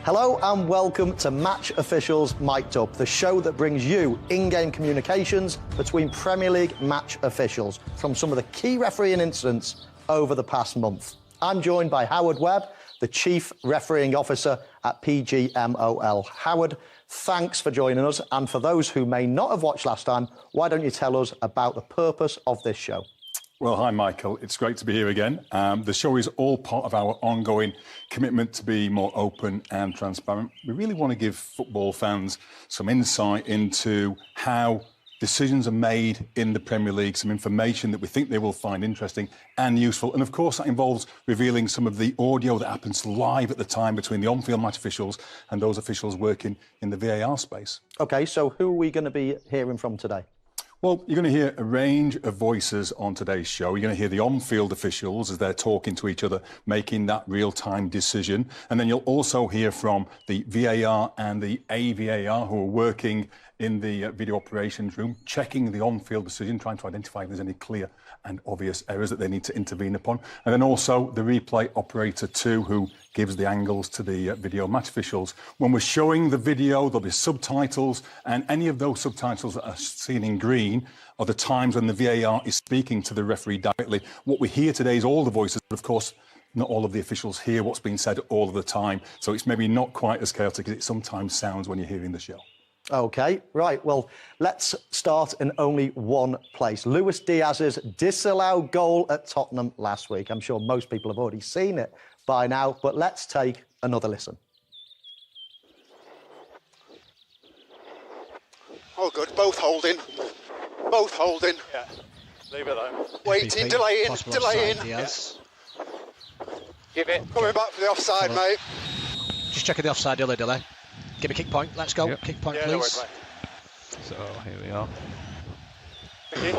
Hello and welcome to Match Officials Mic'd Up, the show that brings you in-game communications between Premier League match officials from some of the key refereeing incidents over the past month. I'm joined by Howard Webb, the Chief Refereeing Officer at PGMOL. Howard, thanks for joining us. And for those who may not have watched last time, why don't you tell us about the purpose of this show? Well, hi, Michael. It's great to be here again. The show is all part of our ongoing commitment to be more open and transparent. We really want to give football fans some insight into how decisions are made in the Premier League, some information that we think they will find interesting and useful. And of course, that involves revealing some of the audio that happens live at the time between the on-field match officials and those officials working in the VAR space. OK, so who are we going to be hearing from today? Well, you're going to hear a range of voices on today's show. You're going to hear the on-field officials as they're talking to each other, making that real-time decision. And then you'll also hear from the VAR and the AVAR who are working in the video operations room, checking the on-field decision, trying to identify if there's any clear and obvious errors that they need to intervene upon. And then also the replay operator too, who gives the angles to the video match officials. When we're showing the video, there'll be subtitles, and any of those subtitles that are seen in green are the times when the VAR is speaking to the referee directly. What we hear today is all the voices, but of course, not all of the officials hear what's being said all of the time. So it's maybe not quite as chaotic as it sometimes sounds when you're hearing the show. OK, right, well, let's start in only one place. Luis Diaz's disallowed goal at Tottenham last week. I'm sure most people have already seen it by now, but let's take another listen. Oh, good, both holding. Both holding. Yeah, leave it though. Waiting, delaying. Yeah. Give it. Coming back for the offside, mate. Just checking the offside, delay. Give a kick point, let's go. Yep. Kick point, yeah, please. No so here we are. Okay.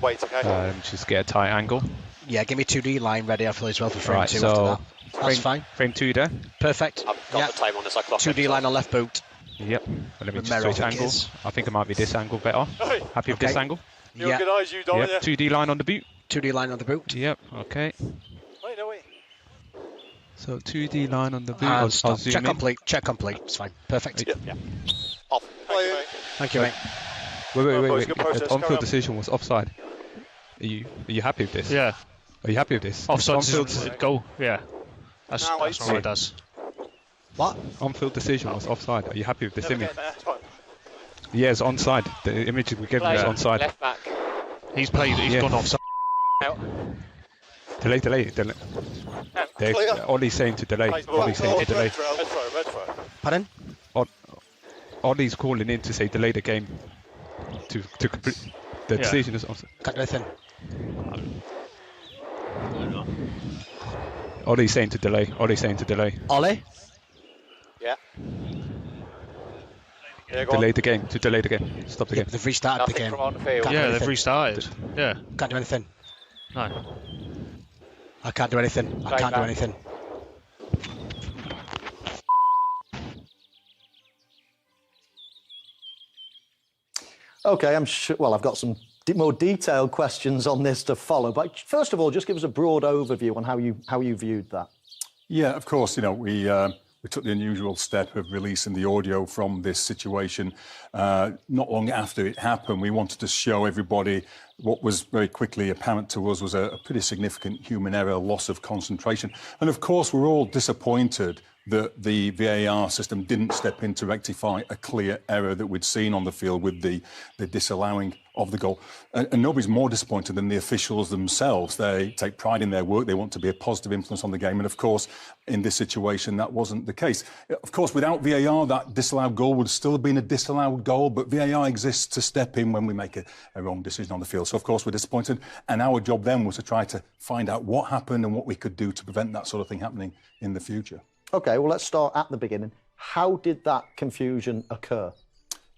Wait, okay. Just get a tight angle. Yeah, give me 2D line ready, I feel, as well for frame right, 2 so after that. That's fine. Frame 2 there. Perfect. I've got the time on this, I clock 2D line on left boot. Yep. Well, let me just Romero, switch angle. I think it might be this angle better. Hey. Happy with this angle? You organise, you don't, Yep. 2D line on the boot. 2D line on the boot. Yep, okay. Wait, no, wait. So 2D line on the boot. And I'll stop. zoom Check in. complete. Check complete. It's fine. Perfect. Yeah. Off. Thank you, mate. Wait. Good process, The on-field decision was offside. Are you happy with this? Yeah. Are you happy with this? Offside On-field goal. Yeah. That's Now, what it does. What? On-field decision was offside. Are you happy with this image? It's fine. Yeah, it's onside. The image we gave you is onside. Left back. He's played. He's gone offside. Out. Delay. Ollie's saying to delay. Ollie's saying to delay. Red throw. Pardon? Ollie's calling in to say delay the game. To complete the decision is offside. Can't do anything. Ollie's saying to delay. Ollie? Yeah. Yeah, go Delay on. the game. To delay the game. Stop the game. They've restarted Nothing the game. from on the field. Can't do Yeah, anything. they've restarted. Yeah. Can't do anything. No. I can't do anything. I can't do anything. OK, I'm sure, well, I've got some more detailed questions on this to follow. But first of all, just give us a broad overview on how you viewed that. Yeah, of course, we took the unusual step of releasing the audio from this situation. Not long after it happened, we wanted to show everybody what was very quickly apparent to us was a pretty significant human error, loss of concentration. And of course, we're all disappointed that the VAR system didn't step in to rectify a clear error that we'd seen on the field with the disallowing of the goal. And nobody's more disappointed than the officials themselves. They take pride in their work. They want to be a positive influence on the game. And of course, in this situation, that wasn't the case. Of course, without VAR, that disallowed goal would still have been a disallowed goal. But VAR exists to step in when we make a wrong decision on the field. So, of course, we're disappointed. And our job then was to try to find out what happened and what we could do to prevent that sort of thing happening in the future. OK, well, let's start at the beginning. How did that confusion occur?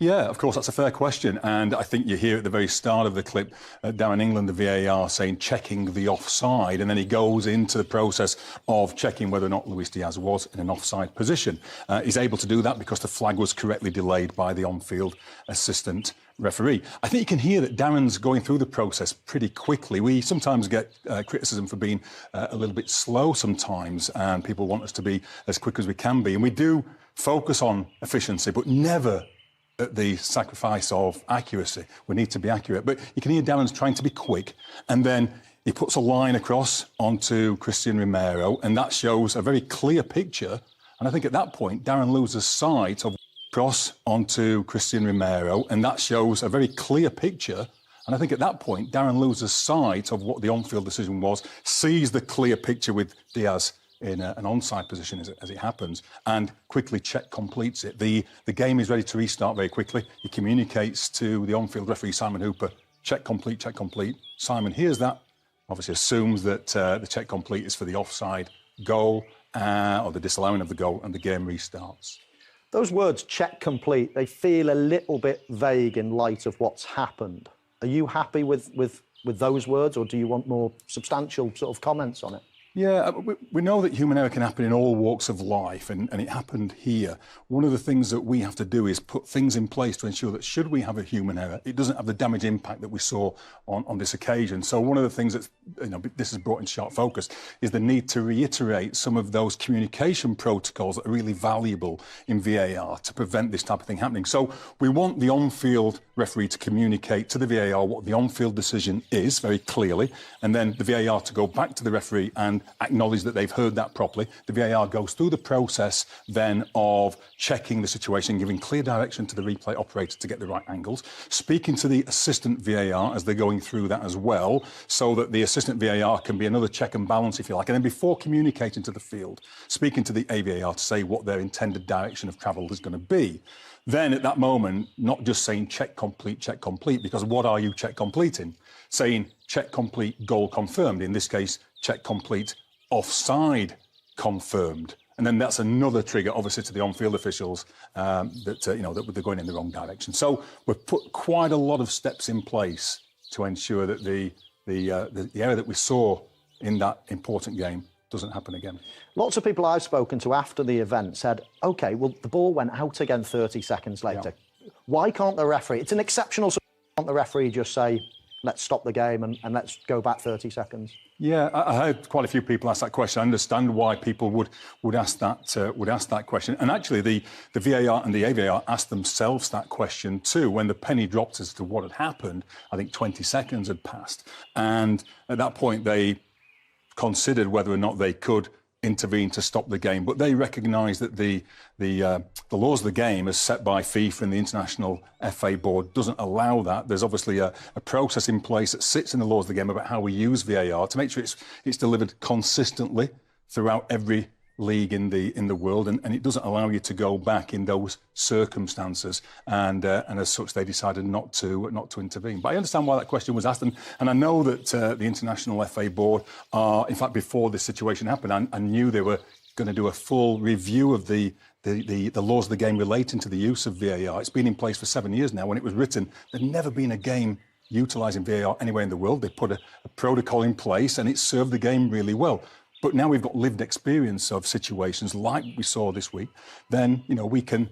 Yeah, of course, that's a fair question. And I think you hear at the very start of the clip, Darren England, the VAR, saying checking the offside. And then he goes into the process of checking whether or not Luis Diaz was in an offside position. He's able to do that because the flag was correctly delayed by the on-field assistant referee. I think you can hear that Darren's going through the process pretty quickly. We sometimes get criticism for being a little bit slow sometimes, and people want us to be as quick as we can be. And we do focus on efficiency, but never at the sacrifice of accuracy. We need to be accurate. But you can hear Darren's trying to be quick, and then he puts a line across onto Christian Romero, and that shows a very clear picture. And I think at that point, Darren loses sight of cross onto Christian Romero, and that shows a very clear picture. And I think at that point, Darren loses sight of what the on-field decision was, sees the clear picture with Diaz in an onside position as it happens, and quickly check completes it. The game is ready to restart very quickly. He communicates to the on-field referee, Simon Hooper, check complete, check complete. Simon hears that, obviously assumes that the check complete is for the offside goal or the disallowing of the goal, and the game restarts. Those words, check complete, they feel a little bit vague in light of what's happened. Are you happy with those words, or do you want more substantial sort of comments on it? Yeah, we know that human error can happen in all walks of life, and it happened here. One of the things that we have to do is put things in place to ensure that should we have a human error, it doesn't have the damage impact that we saw on this occasion. So one of the things that this has brought in sharp focus is the need to reiterate some of those communication protocols that are really valuable in VAR to prevent this type of thing happening. So we want the on-field referee to communicate to the VAR what the on-field decision is very clearly, and then the VAR to go back to the referee and acknowledge that they've heard that properly. The VAR goes through the process then of checking the situation, giving clear direction to the replay operator to get the right angles, speaking to the assistant VAR as they're going through that as well, so that the assistant VAR can be another check and balance, if you like. And then before communicating to the field, speaking to the AVAR to say what their intended direction of travel is going to be. Then at that moment, not just saying check complete, because what are you check completing? Saying check complete, goal confirmed. In this case, check complete, offside confirmed. And then that's another trigger, obviously, to the on-field officials that they're going in the wrong direction. So we've put quite a lot of steps in place to ensure that the error that we saw in that important game doesn't happen again. Lots of people I've spoken to after the event said, OK, well, the ball went out again 30 seconds later. Yeah. Why can't the referee, it's an exceptional, can't the referee just say, let's stop the game and let's go back 30 seconds? Yeah, I heard quite a few people ask that question. I understand why people would ask that question. And actually, the VAR and the AVAR asked themselves that question too. When the penny dropped as to what had happened, I think 20 seconds had passed. And at that point, they considered whether or not they could intervene to stop the game, but they recognise that the laws of the game as set by FIFA and the International FA Board doesn't allow that. There's obviously a process in place that sits in the laws of the game about how we use VAR to make sure it's delivered consistently throughout every league in the world, and it doesn't allow you to go back in those circumstances, and as such they decided not to intervene. But I understand why that question was asked, and I know that the International FA Board are, in fact, before this situation happened, I knew they were going to do a full review of the laws of the game relating to the use of VAR. It's been in place for 7 years now. When it was written, there'd never been a game utilising VAR anywhere in the world. They put a protocol in place, and it served the game really well. But now we've got lived experience of situations like we saw this week, then, we can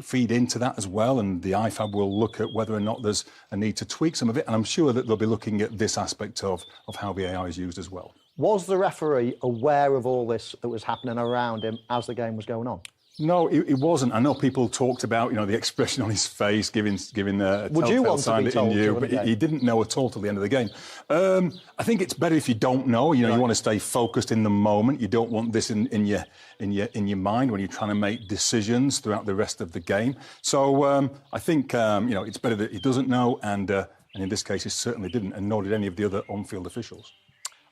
feed into that as well. And the IFAB will look at whether or not there's a need to tweak some of it. And I'm sure that they'll be looking at this aspect of how VAR is used as well. Was the referee aware of all this that was happening around him as the game was going on? No, it wasn't. I know people talked about, the expression on his face, giving a telltale sign in you, but he didn't know at all till the end of the game. I think it's better if you don't know. You want to stay focused in the moment. You don't want this in your mind when you're trying to make decisions throughout the rest of the game. So I think it's better that he doesn't know, and in this case, he certainly didn't, and nor did any of the other on-field officials.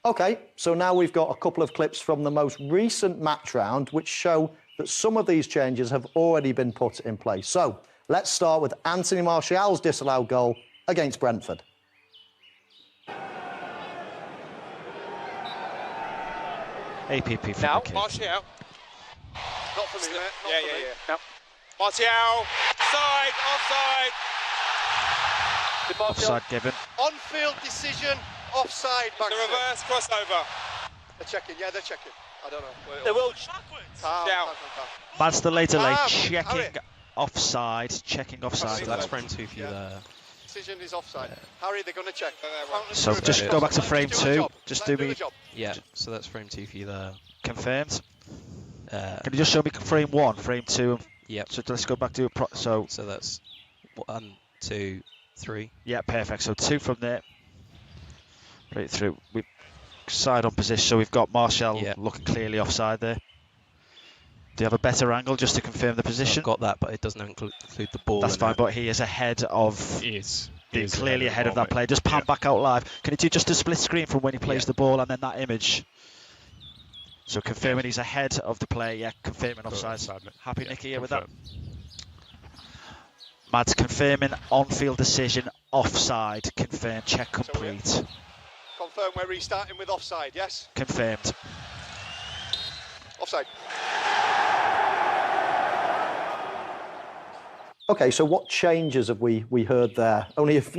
OK, so now we've got a couple of clips from the most recent match round, which show that some of these changes have already been put in place. So let's start with Anthony Martial's disallowed goal against Brentford. APP for now, the kid. Martial. Not for me, mate. Yeah. No. Martial. Side, offside. offside. Offside given. On-field decision, offside. The reverse crossover. They're checking, yeah, they're checking. I don't know. They will. Down. That's the later late. Harry. Checking offside. Checking offside. So that's frame 2 for you there. Decision is offside. Harry, they're going to check. So just go back to frame 2. Just do me. Yeah, so that's frame 2 for you there. Confirmed. Can you just show me frame 1, frame 2? Yep. So let's go back to so that's 1, 2, 3. yeah, perfect. So 2 from there. Right through. We side on position. So we've got Martial looking clearly offside there. Do you have a better angle just to confirm the position? I've got that, but it doesn't include the ball. That's fine, but he is ahead of. He is Clearly ahead of that play. Just pan back out live. Can you do just a split screen from when he plays the ball and then that image? So confirming he's ahead of the play. Yeah, confirming offside. Happy Nicky here with that. Mads confirming on-field decision, offside. Confirmed. Check complete. So confirm we're restarting with offside. Yes. Confirmed. Offside. Okay, so what changes have we heard there? Only if,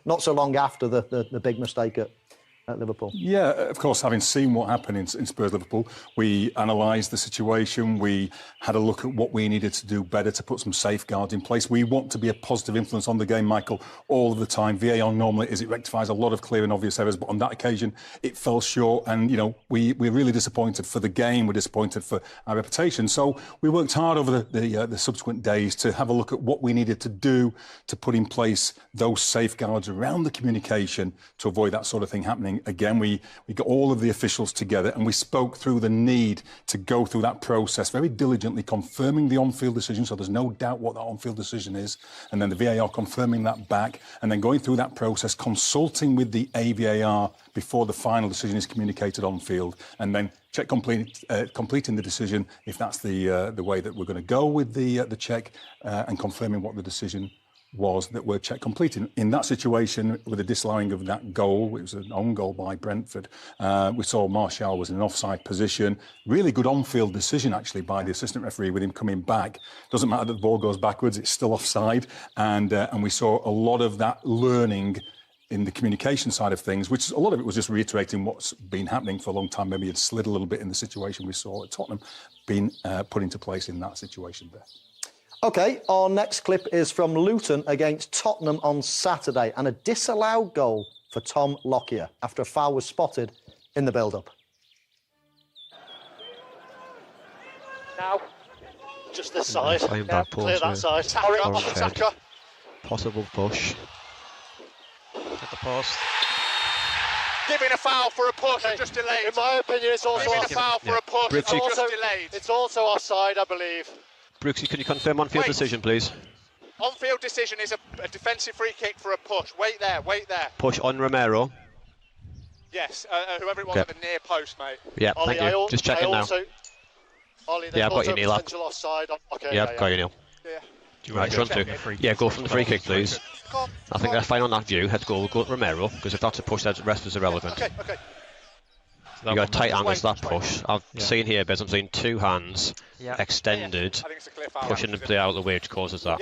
not so long after the big mistake at Liverpool. Yeah, of course, having seen what happened in Spurs Liverpool, we analysed the situation. We had a look at what we needed to do better to put some safeguards in place. We want to be a positive influence on the game, Michael, all of the time. VAR normally it rectifies a lot of clear and obvious errors, but on that occasion it fell short. And we're really disappointed for the game. We're disappointed for our reputation. So we worked hard over the subsequent days to have a look at what we needed to do to put in place those safeguards around the communication to avoid that sort of thing happening again. We got all of the officials together and we spoke through the need to go through that process very diligently, confirming the on-field decision, so there's no doubt what that on-field decision is, and then the VAR confirming that back, and then going through that process, consulting with the AVAR before the final decision is communicated on-field, and then completing the decision if that's the way that we're going to go with the check, and confirming what the decision was that were check completing. In that situation, with the disallowing of that goal, it was an own goal by Brentford, we saw Martial was in an offside position. Really good on-field decision, actually, by the assistant referee with him coming back. Doesn't matter that the ball goes backwards, it's still offside. And we saw a lot of that learning in the communication side of things, which a lot of it was just reiterating what's been happening for a long time. Maybe it slid a little bit in the situation we saw at Tottenham, being put into place in that situation there. OK, our next clip is from Luton against Tottenham on Saturday, and a disallowed goal for Tom Lockyer after a foul was spotted in the build-up. Now, just this side. Playing back Clear that side. Attacker. Possible push. At the post. Giving a foul for a push and just delayed. In my opinion, it's also Giving a foul for a push and just delayed. It's also offside, I believe. Brooksy, can you confirm on-field decision, please? On-field decision is a defensive free kick for a push. Wait there. Push on Romero. Yes, whoever it was at the near post, mate. Yeah, Ollie, thank you. Just checking now. Ollie, Yeah, I've got you, Neil. Offside. Okay, yeah, I've got you, Neil. Yeah. Right, run through. Yeah, go from the free kick, please. I think that's fine on that view. Head goal, go at Romero, because if that's a push, the rest is irrelevant. Okay. You got a tight angle to that push. I've seen here, Biz, I'm seeing two hands extended, I think it's a clear foul. pushing the player out of the way, which causes that.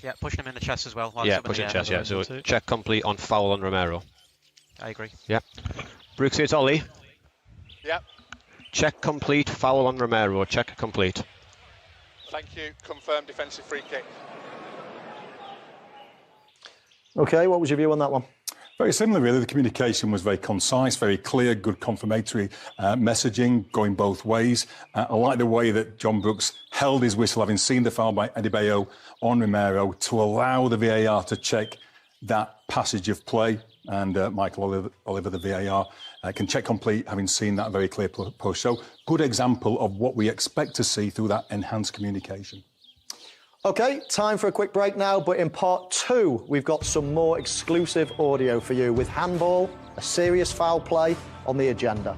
Yeah, pushing him in the chest as well. Yeah, pushing chest, yeah. So check complete on foul on Romero. I agree. Yeah. Brooksy, it's Ollie. Yeah. Check complete, foul on Romero. Check complete. Thank you. Confirmed defensive free kick. OK, what was your view on that one? Very similar, really. The communication was very concise, very clear, good confirmatory messaging going both ways. I like the way that John Brooks held his whistle, having seen the foul by Adebayo on Romero, to allow the VAR to check that passage of play. And Michael Oliver, the VAR, can check complete, having seen that very clear push. So, good example of what we expect to see through that enhanced communication. OK, time for a quick break now, but in part 2, we've got some more exclusive audio for you with handball, a serious foul play on the agenda.